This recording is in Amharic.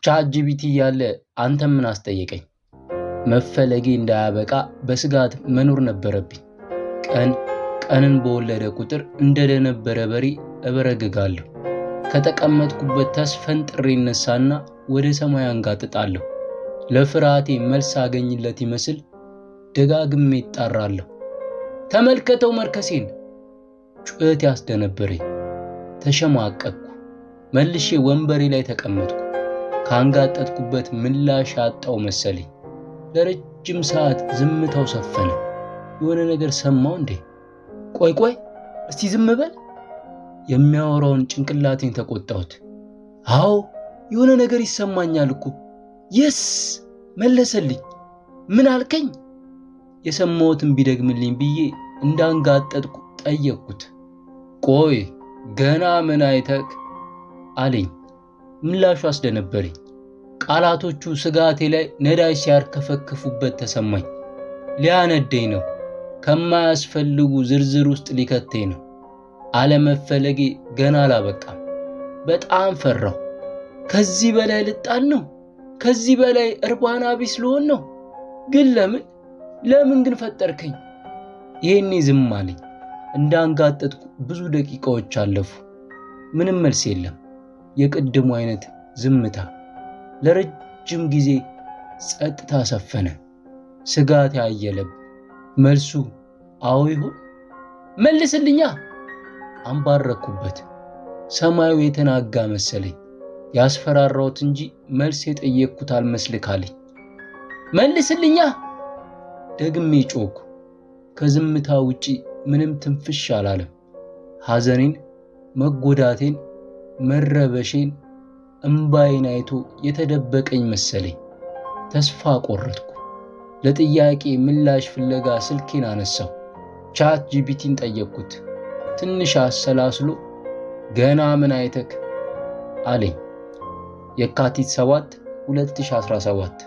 ቻት ጂፒቲ ያለ አንተ ምን አስጠየቀኝ? መፈለጌ እንዳያበቃ በስጋት መኖር ነበረብኝ። ቀንን በወለደ ቁጥር እንደደነበረ በሬ እበረግጋለሁ። ከተቀመጥኩበት ተስፈንጥሬ እነሳና ወደ ሰማይ አንጋጥጣለሁ። ለፍርሃቴ መልስ አገኝለት ይመስል ደጋግሜ እጣራለሁ። ተመልከተው መርከሴን! ጩኸት ያስደነበረኝ። ተሸማቀቅኩ። መልሼ ወንበሬ ላይ ተቀመጥኩ። ካንጋጠጥኩበት ምላሽ አጣው መሰለኝ። ለረጅም ሰዓት ዝምታው ሰፈነ። የሆነ ነገር ሰማው እንዴ? ቆይ እስቲ ዝም በል። የሚያወራውን ጭንቅላቴን ተቆጣሁት። አዎ የሆነ ነገር ይሰማኛል እኮ። የስ መለሰልኝ። ምን አልከኝ? የሰማሁትን ቢደግምልኝ ብዬ እንዳንጋጠጥኩ ጠየቅኩት። ቆይ ገና ምን አይተክ አለኝ። ምላሹ አስደነበረኝ። ቃላቶቹ ስጋቴ ላይ ነዳጅ ሲያርከፈክፉበት ተሰማኝ። ሊያነደኝ ነው። ከማያስፈልጉ ዝርዝር ውስጥ ሊከተኝ ነው። አለመፈለጌ ገና አላበቃም። በጣም ፈራሁ። ከዚህ በላይ ልጣል ነው? ከዚህ በላይ እርባና ቢስ ልሆን ነው? ግን ለምን ግን ፈጠርከኝ? ይሄኔ ዝም አለኝ። እንዳንጋጠጥኩ ብዙ ደቂቃዎች አለፉ። ምንም መልስ የለም። የቅድሙ አይነት ዝምታ። ለረጅም ጊዜ ጸጥታ ሰፈነ። ስጋት ያየለብ። መልሱ አዎ ይሁን? መልስልኛ! አንባረኩበት። ሰማዩ የተናጋ መሰለኝ። ያስፈራራሁት እንጂ መልስ የጠየቅኩት አልመስልካለኝ። መልስልኛ! ደግሜ ጮኩ። ከዝምታ ውጪ ምንም ትንፍሽ አላለም። ሐዘኔን፣ መጎዳቴን፣ መረበሼን፣ እምባዬን አይቶ የተደበቀኝ መሰለኝ። ተስፋ ቆረጥኩ። ለጥያቄ ምላሽ ፍለጋ ስልኬን አነሳው። ቻት ጂፒቲን ጠየቅኩት። ትንሽ አሰላስሎ ገና ምን አይተክ አለኝ። የካቲት 7 2017